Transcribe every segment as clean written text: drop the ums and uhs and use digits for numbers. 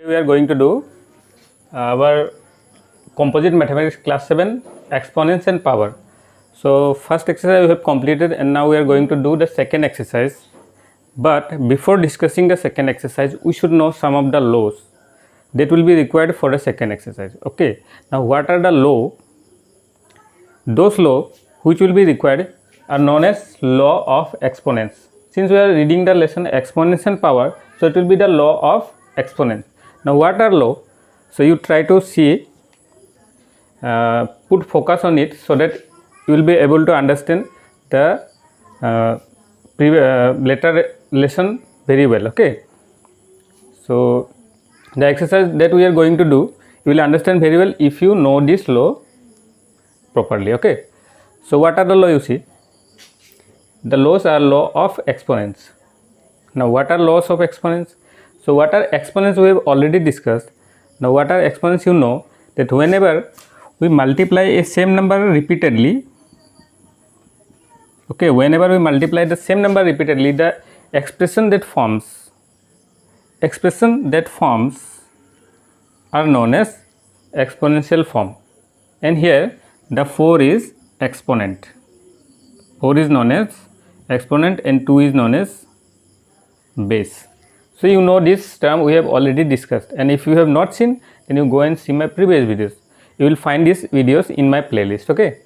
We are going to do our composite mathematics class 7 exponents and power. So first exercise we have completed and now we are going to do the second exercise. But before discussing the second exercise, we should know some of the laws that will be required for the second exercise. Okay, now what are the law? Those laws which will be required are known as law of exponents. Since we are reading the lesson exponents and power, so it will be the law of exponents. Now what are law? So you try to see, put focus on it so that you will be able to understand the later lesson very well. Okay, so the exercise that we are going to do, you will understand very well if you know this law properly. Okay, so what are the law? You see, the laws are law of exponents. Now what are laws of exponents? So what are exponents we have already discussed. Now what are exponents? You know that whenever we multiply a same number repeatedly, okay, whenever we multiply the same number repeatedly, the expression that forms are known as exponential form. And here the 4 is exponent. 4 is known as exponent and 2 is known as base. So you know this term we have already discussed, and if you have not seen, then you go and see my previous videos. You will find these videos in my playlist. Okay,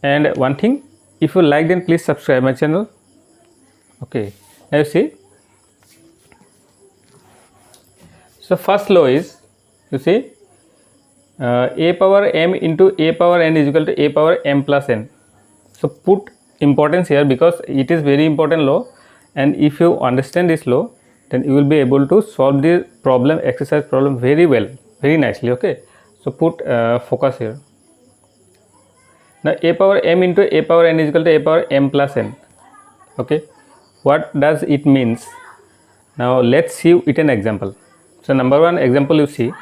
and one thing, if you like, then please subscribe my channel. Okay, now you see, so first law is, you see, a power m into a power n is equal to a power m plus n. So put importance here because it is very important law, and if you understand this law, then you will be able to solve the problem, exercise problem very well, very nicely. Okay, so put focus here. Now a power m into a power n is equal to a power m plus n. Okay, what does it means? Now let's see with an example. So number one example, you see,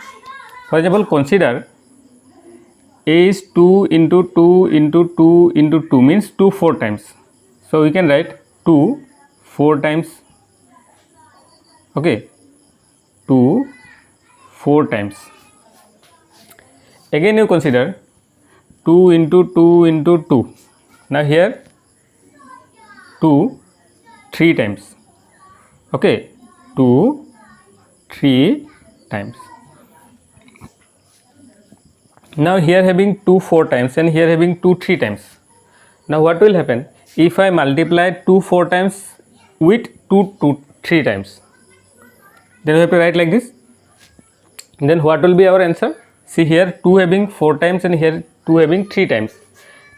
for example, consider a is 2 into 2 into 2 into 2 means 2 4 times. So we can write 2 4 times. Okay, 2 4 times. Again you consider 2 into 2 into 2. Now here 2 3 times. Okay, 2 3 times. Now here having 2 4 times and here having 2 3 times. Now what will happen if I multiply 2 4 times with 2 3 times? Then we have to write like this. Then what will be our answer? See, here 2 having 4 times and here 2 having 3 times.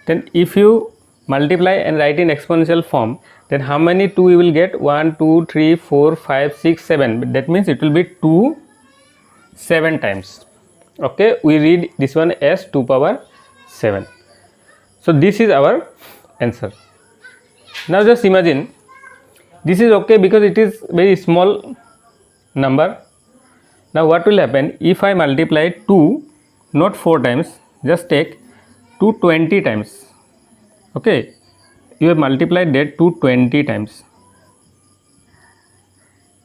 Then if you multiply and write in exponential form, then how many 2 you will get? 1 2 3 4 5 6 7. That means it will be 2 7 times. Okay, we read this one as 2 power 7. So this is our answer. Now just imagine, this is okay because it is very small number. Now what will happen if I multiply 2 not 4 times, just take 2 20 times. Okay, you have multiplied that 2 20 times,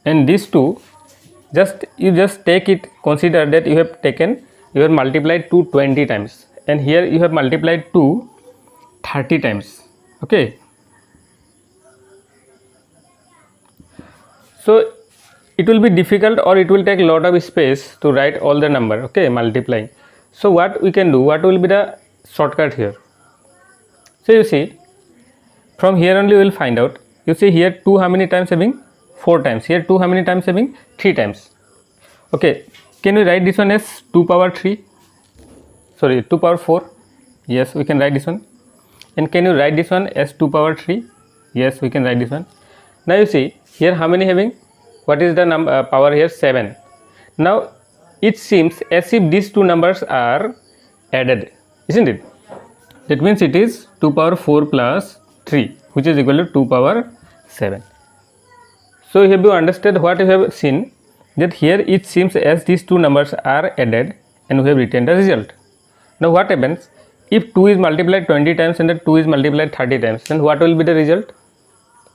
and these two, you just take it, consider that you have multiplied 2 20 times, and here you have multiplied 2 30 times. Okay, so it will be difficult or it will take a lot of space to write all the number. Okay, multiplying. So what we can do, what will be the shortcut here? So you see, from here only we will find out. You see here 2 how many times having? 4 times. Here 2 how many times having? 3 times. Okay, can we write this one as 2 power 3? Sorry, 2 power 4. Yes, we can write this one. And can you write this one as 2 power 3? Yes, we can write this one. Now you see, here how many having? What is the number power here? 7. Now it seems as if these two numbers are added, isn't it? That means it is 2 power 4 plus 3, which is equal to 2 power 7. So you have to understand what you have seen, that here it seems as these two numbers are added and we have written the result. Now what happens if 2 is multiplied 20 times and the 2 is multiplied 30 times, then what will be the result?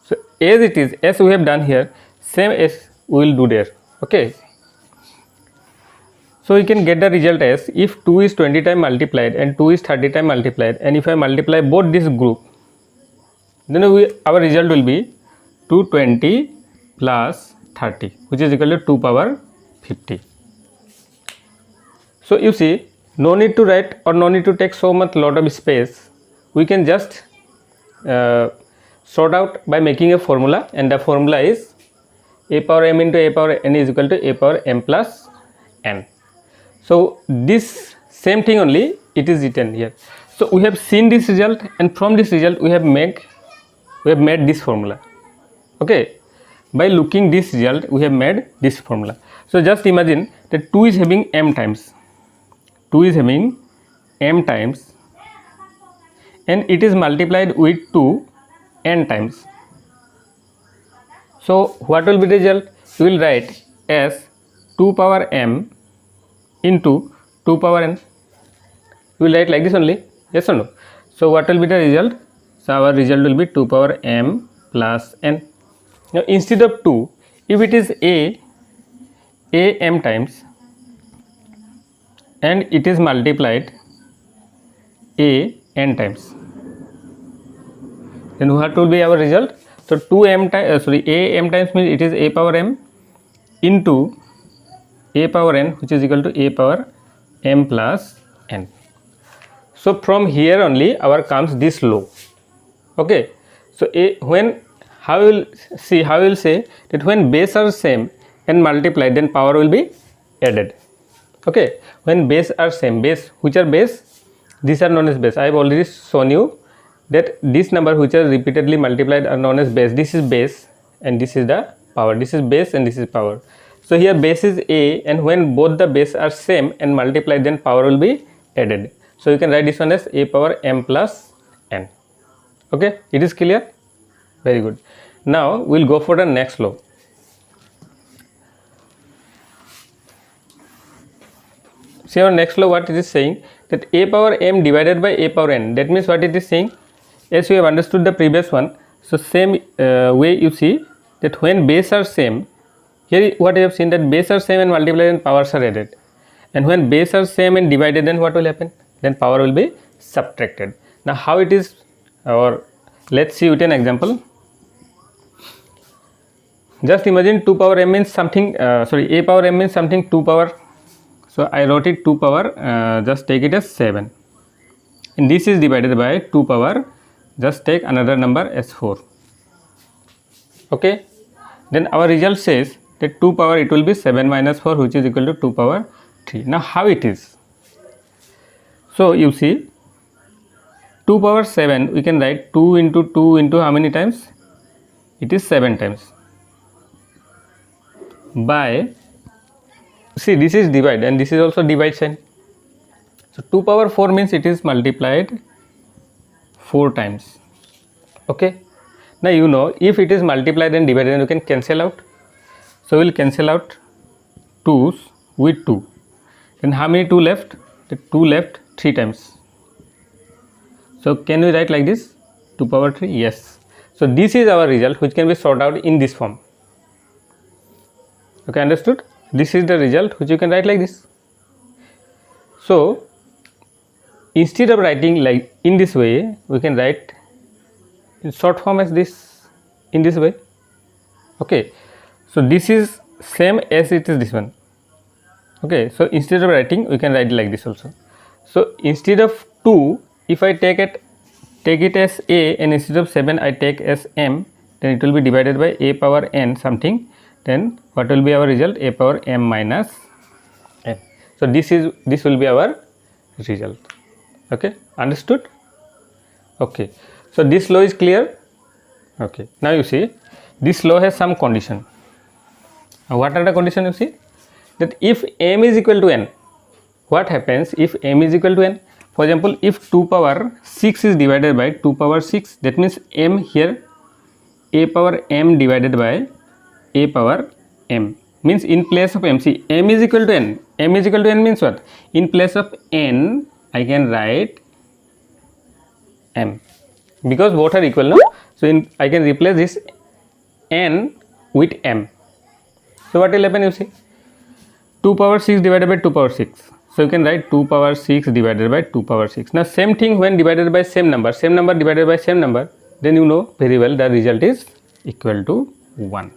So as it is, as we have done here, same as we will do there. Okay, so we can get the result as if 2 is 20 times multiplied and 2 is 30 times multiplied, and if I multiply both this group, then our result will be 220 plus 30, which is equal to 2 power 50. So you see, no need to write or no need to take so much lot of space. We can just sort out by making a formula, and the formula is a power m into a power n is equal to a power m plus n. So this same thing only it is written here. So we have seen this result, and from this result we have made this formula. Okay, by looking this result we have made this formula. So just imagine that 2 is having m times, 2 is having m times, and it is multiplied with 2 n times. So what will be the result? You will write as 2 power m into 2 power n. You will write like this only, yes or no? So what will be the result? So our result will be 2 power m plus n. Now instead of 2, if it is a m times and it is multiplied a n times, then what will be our result? So 2m times a m times means it is a power m into a power n, which is equal to a power m plus n. So from here only our comes this law. Okay, so how we will say that when base are same and multiplied, then power will be added. Okay, when base are same, base, which are base? These are known as base. I have already shown you that this number which are repeatedly multiplied are known as base. This is base and this is the power. This is base and this is power. So here base is a, and when both the base are same and multiplied, then power will be added. So you can write this one as a power m plus n. Okay, it is clear? Very good. Now we will go for the next law. See our next law, what it is saying, that a power m divided by a power n. That means what it is saying, as you have understood the previous one, so same way you see that when base are same, here what you have seen, that base are same and multiplied and powers are added, and when base are same and divided, then what will happen? Then power will be subtracted. Now how it is, or let's see with an example. Just imagine 2 power m means something, a power m means something 2 power. So I wrote it 2 power, just take it as 7, and this is divided by 2 power, just take another number as 4. Okay, then our result says that 2 power, it will be 7 minus 4, which is equal to 2 power 3. Now how it is? So you see, 2 power 7, we can write 2 into 2 into how many times? It is 7 times. By, see, this is divide and this is also divide sign. So 2 power 4 means it is multiplied 4 times. Okay, now you know, if it is multiplied and divided, then you can cancel out. So we will cancel out 2's with 2. Then how many 2 left? The 2 left 3 times. So can we write like this? 2 power 3? Yes. So this is our result, which can be sorted out in this form. Okay, understood? This is the result which you can write like this. So instead of writing like in this way, we can write in short form as this, in this way. Okay, so this is same as it is this one. Okay, so instead of writing, we can write like this also. So instead of 2, if I take it as a, and instead of 7 I take as m, then it will be divided by a power n something. Then what will be our result? A power m minus n. So this will be our result. Okay, understood? Okay, so this law is clear. Okay, now you see, this law has some condition. Now what are the conditions? You see that if m is equal to n, what happens if m is equal to n? For example, if 2 power 6 is divided by 2 power 6, that means m here, a power m divided by a power m, means in place of m, see, m is equal to n. M is equal to n means what? In place of n, I can write m, because both are equal now. So I can replace this n with m. So what will happen, you see, 2 power 6 divided by 2 power 6. So you can write 2 power 6 divided by 2 power 6. Now same thing when divided by same number divided by same number, then you know very well the result is equal to 1.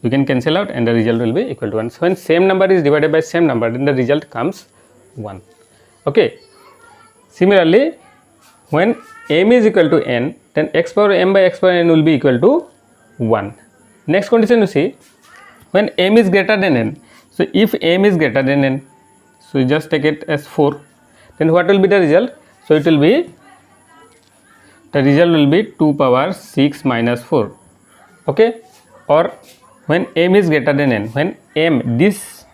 You can cancel out and the result will be equal to 1. So when same number is divided by same number, then the result comes 1. Okay. Similarly, when m is equal to n, then x power m by x power n will be equal to 1. Next condition, you see, when m is greater than n. So if m is greater than n, so you just take it as 4, then what will be the result? So it will be, the result will be 2 power 6 minus 4. Okay. Or when m is greater than n, when m, this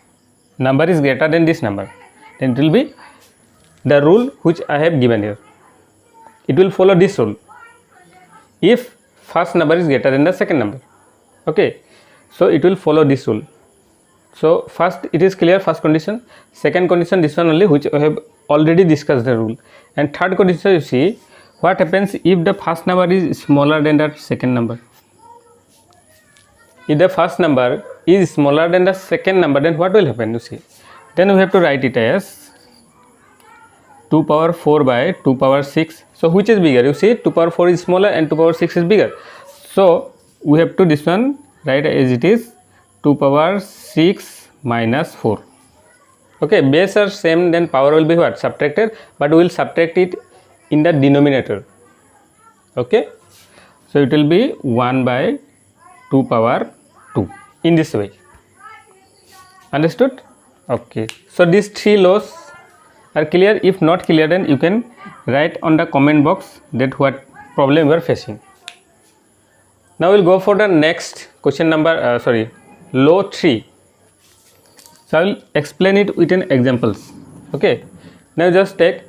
number is greater than this number, then it will be the rule which I have given here. It will follow this rule if first number is greater than the second number. Okay. So it will follow this rule. So first it is clear, first condition. Second condition, this one only, which I have already discussed the rule. And third condition, you see, what happens if the first number is smaller than the second number. If the first number is smaller than the second number, then what will happen, you see. Then we have to write it as 2 power 4 by 2 power 6. So which is bigger? You see, 2 power 4 is smaller and 2 power 6 is bigger. So we have to this one write as it is 2 power 6 minus 4. Okay, base are same, then power will be what? Subtracted, but we will subtract it in the denominator. Okay, so it will be 1 by 2 power 2 in this way. Understood? Okay, so these three laws are clear. If not clear, then you can write on the comment box that what problem you are facing. Now we'll go for the next question number, law 3. So I will explain it with an examples. Okay, now just take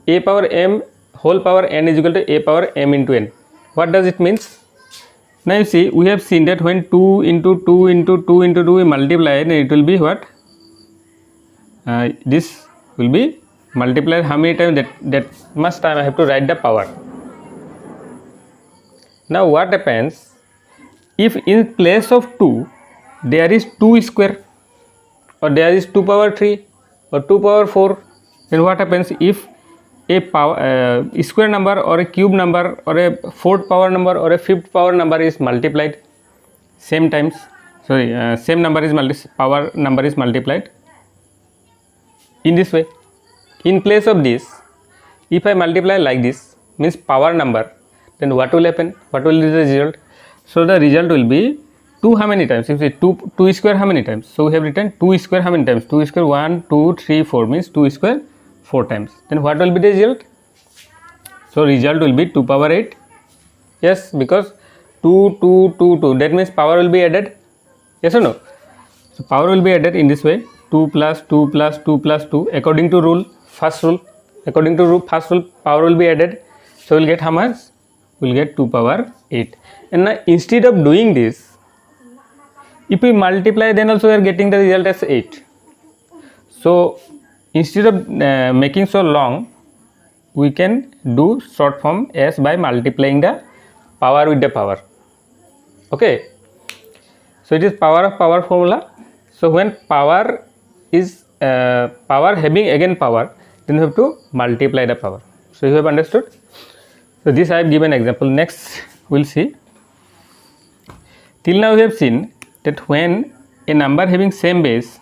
a power m whole power n is equal to a power m into n. What does it means? Now you see, we have seen that when 2 into 2 into 2 into 2 we multiply, then it will be what? This will be multiplied how many times? That much time I have to write the power. Now what happens if in place of 2 there is 2 square, or there is 2 power 3 or 2 power 4, then what happens if a power square number or a cube number or a fourth power number or a fifth power number is multiplied same times? Same number is power number is multiplied in this way. In place of this, if I multiply like this, means power number, then what will happen? What will be the result? So the result will be 2 how many times? If you say 2 square how many times? So we have written 2 square how many times? 2 square 1, 2, 3, 4 means 2 square 4 times. Then what will be the result? So result will be 2 power 8. Yes, because 2, 2, 2, 2, that means power will be added. Yes or no? So power will be added in this way, 2 plus 2 plus 2 plus 2 according to rule, first rule. According to first rule, power will be added. So we'll get how much? We'll get 2 power 8. And now instead of doing this, if we multiply, then also we are getting the result as 8. So instead of making so long, we can do short form as by multiplying the power with the power. Okay, so it is power of power formula. So when power is power having again power, then we have to multiply the power. So you have understood. So this I have given example. Next we'll see. Till now we have seen that when a number having same base,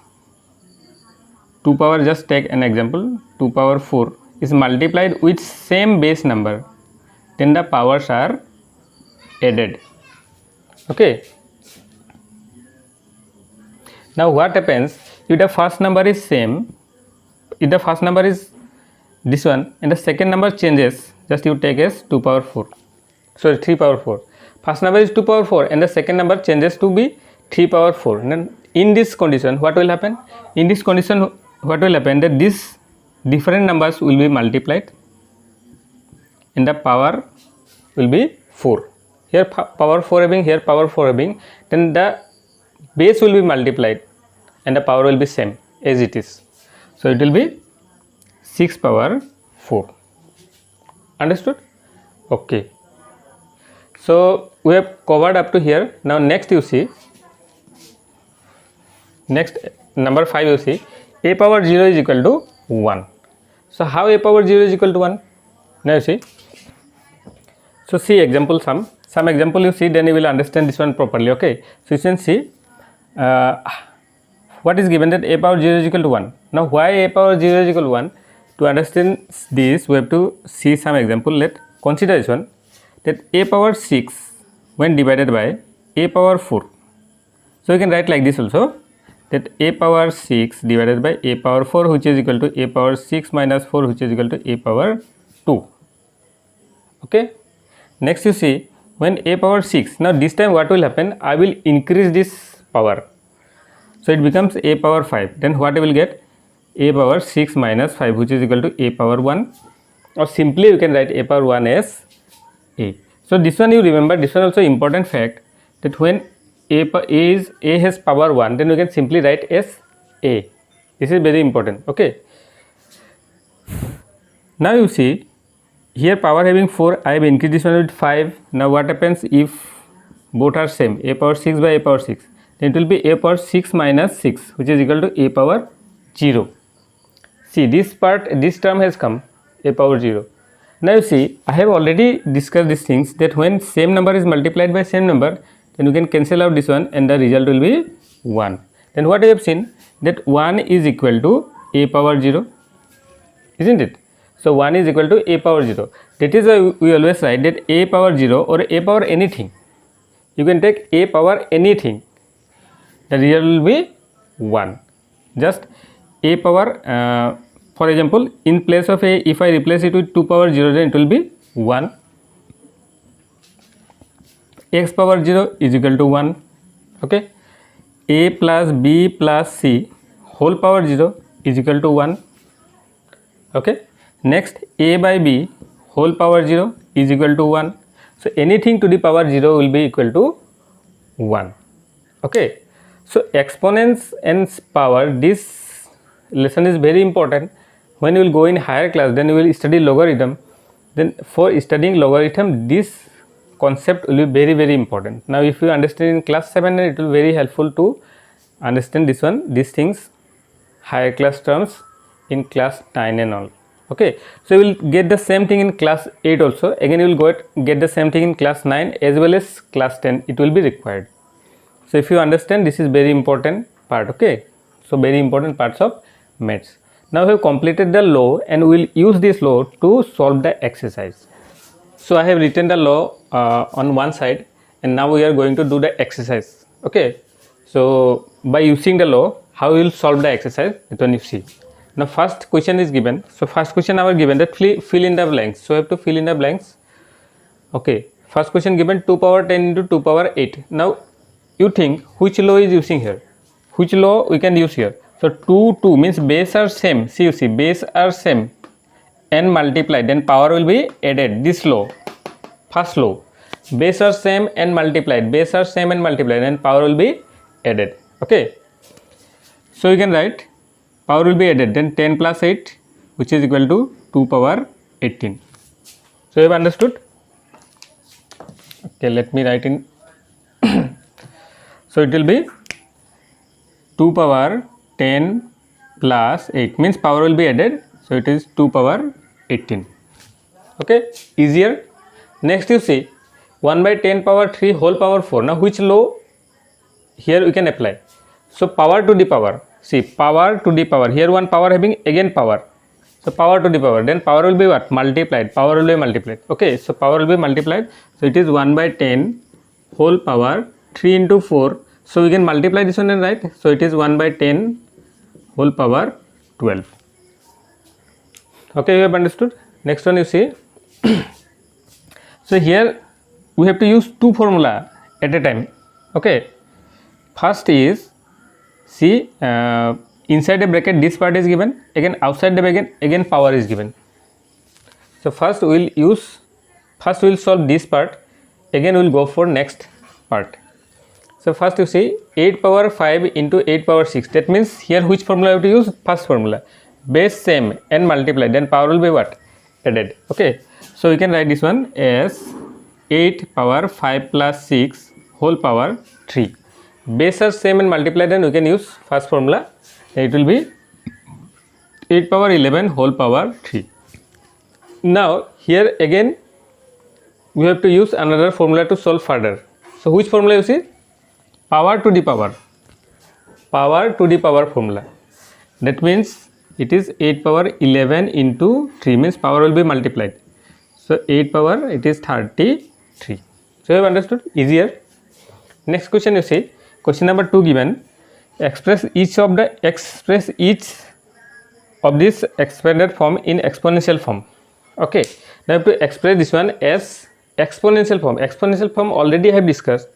2 power, just take an example, 2 power 4 is multiplied with same base number, then the powers are added. Okay. Now what happens if the first number is same, if the first number is this one and the second number changes, just you take as 2 power 4, sorry 3 power 4. First number is 2 power 4 and the second number changes to be 3 power 4. And then in this condition what will happen? In this condition what will happen, that these different numbers will be multiplied and the power will be 4. Here power 4 having, here power 4 having, then the base will be multiplied and the power will be same as it is. So it will be 6 power 4. Understood? Okay. So we have covered up to here. Now next you see, Next, number 5 you see, a power 0 is equal to 1. So how a power 0 is equal to 1? Now you see. So see example some example you see, then you will understand this one properly. Okay. So you can see what is given, that a power 0 is equal to 1. Now why a power 0 is equal to 1? To understand this, we have to see some example. Let consider this one, that a power 6 when divided by a power 4. So you can write like this also, that a power 6 divided by a power 4, which is equal to a power 6 minus 4, which is equal to a power 2. Okay. Next you see, when a power 6, now this time what will happen, I will increase this power, so it becomes a power 5. Then what I will get, a power 6 minus 5, which is equal to a power 1, or simply you can write a power 1 as a. So this one you remember, this one also important fact, that when a has power 1, then we can simply write as a. This is very important. Okay. Now you see, here power having 4, I have increased this one with 5. Now what happens if both are same, a power 6 by a power 6, then it will be a power 6 minus 6, which is equal to a power 0. See, this term has come, a power 0. Now you see, I have already discussed these things, that when same number is multiplied by same number, then you can cancel out this one and the result will be 1. Then what I have seen, that 1 is equal to a power 0, isn't it? So 1 is equal to a power 0. That is why we always write that a power 0 or a power anything. You can take a power anything, the result will be 1. Just a power, for example, in place of a, if I replace it with 2 power 0, then it will be 1. X power 0 is equal to 1. Okay. A plus b plus c whole power 0 is equal to 1. Okay. Next, a by b whole power 0 is equal to 1. So anything to the power 0 will be equal to 1. Okay. So exponents and power, this lesson is very important. When you will go in higher class, then you will study logarithm. Then for studying logarithm, this concept will be very, very important. Now if you understand in class 7, then it will be very helpful to understand this one, these things, higher class terms in class 9 and all. Okay. So you will get the same thing in class 8 also. Again you will get the same thing in class 9 as well as class 10. It will be required. So if you understand, this is very important part. Okay. So very important parts of maths. Now we have completed the law and we will use this law to solve the exercise. So I have written the law on one side, and now we are going to do the exercise. Okay. So by using the law, how we will solve the exercise, that one you see. Now first question is given. So first question our given, that fill in the blanks. So I have to fill in the blanks. Okay. First question given, 2 power 10 into 2 power 8. Now you think which law is using here? Which law we can use here? So 2 means base are same. See, you see, base are same and multiplied, then power will be added. This law, first law, base are same and multiplied, base are same and multiplied, and power will be added. Okay. So you can write power will be added, then 10 plus 8, which is equal to 2 power 18. So you have understood? Okay, let me write in. So it will be 2 power 10 plus 8, means power will be added. So it is 2 power 18. Okay, easier. Next you see 1 by 10 power 3 whole power 4. Now which law here we can apply? So power to the power. See, power to the power. Here one power having again power. So power to the power. Then power will be what? Multiplied. Power will be multiplied. Okay. So power will be multiplied. So it is 1 by 10 whole power 3 into 4. So we can multiply this one and write. So it is 1 by 10 whole power 12. Okay, you have understood. Next one you see. So here we have to use two formula at a time. Okay. First is, see, inside a bracket this part is given, again outside the bracket again power is given. So first we will solve this part, again we will go for next part. So first you see 8 power 5 into 8 power 6, that means here which formula you have to use? First formula, base same and multiply, then power will be what? Added. Okay. So we can write this one as 8 power 5 plus 6 whole power 3. base are same and multiply, then we can use first formula. It will be 8 power 11 whole power 3. Now here again we have to use another formula to solve further. So which formula you see? Power to the power formula. That means it is 8 power 11 into 3, means power will be multiplied. So 8 power, it is 33. So you have understood? Easier. Next question you see, question number 2 given, express each of this expanded form in exponential form. Okay, now I have to express this one as exponential form. Exponential form already I have discussed.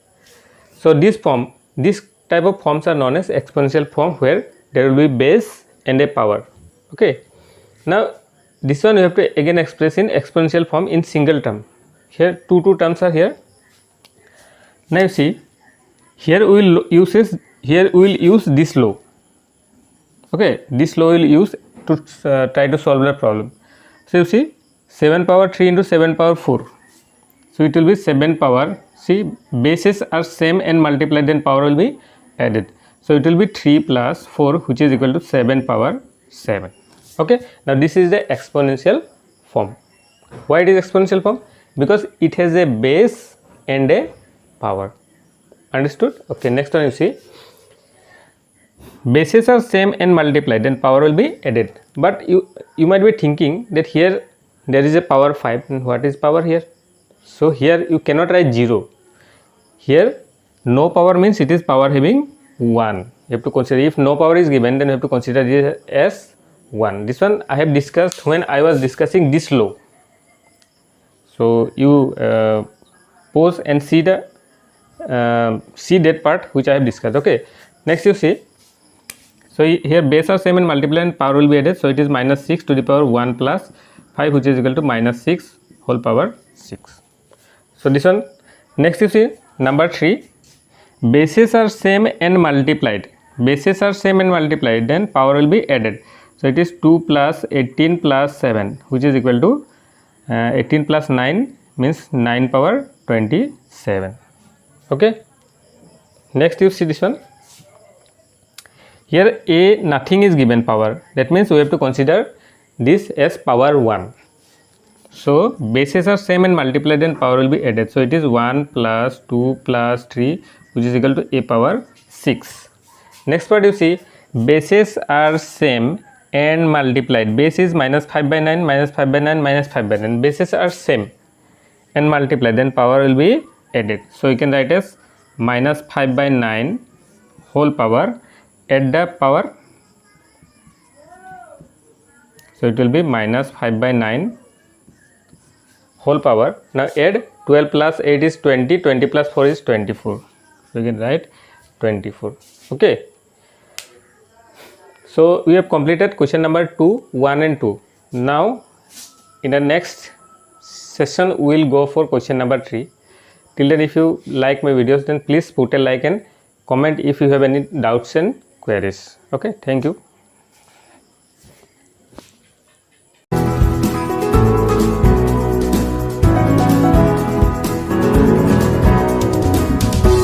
So this type of forms are known as exponential form, where there will be base and a power. Okay, now this one you have to again express in exponential form in single term. Here two terms are here. Now you see, here we will use this law. Okay, this law we will use to try to solve the problem. So you see, 7 power 3 into 7 power 4. So it will be 7 power. See, bases are same and multiplied, then power will be added. So it will be 3 plus 4, which is equal to 7 power 7. Okay, now this is the exponential form. Why it is exponential form? Because it has a base and a power. Understood? Okay, next one you see, bases are same and multiplied, then power will be added. But you might be thinking that here there is a power 5, and what is power here? So here you cannot write 0. Here no power means it is power having 1. You have to consider, if no power is given, then you have to consider this as 1. This one I have discussed when I was discussing this law. So you pause and see that part which I have discussed. Okay, next you see, so here base are same and multiply and power will be added. So it is minus 6 to the power 1 plus 5, which is equal to minus 6 whole power 6. So this one. Next you see, number 3, bases are same and multiplied. Bases are same and multiplied, then power will be added. So it is 2 plus 18 plus 7, which is equal to 18 plus 9 means 9 power 27. Okay, next you see this one. Here nothing is given power, that means we have to consider this as power 1. So bases are same and multiplied, then power will be added. So it is 1 plus 2 plus 3, which is equal to a power 6. Next part you see, bases are same and multiplied. Base is minus 5 by 9, minus 5 by 9, minus 5 by 9. Bases are same and multiplied, then power will be added. So you can write as minus 5 by 9 whole power, add the power. So it will be minus 5 by 9 whole power. Now add 12 plus 8 is 20, 20 plus 4 is 24. So you can write 24. Okay. So we have completed question number 2, 1 and 2. Now in the next session we will go for question number 3. Till then, if you like my videos, then please put a like and comment if you have any doubts and queries. Okay, thank you.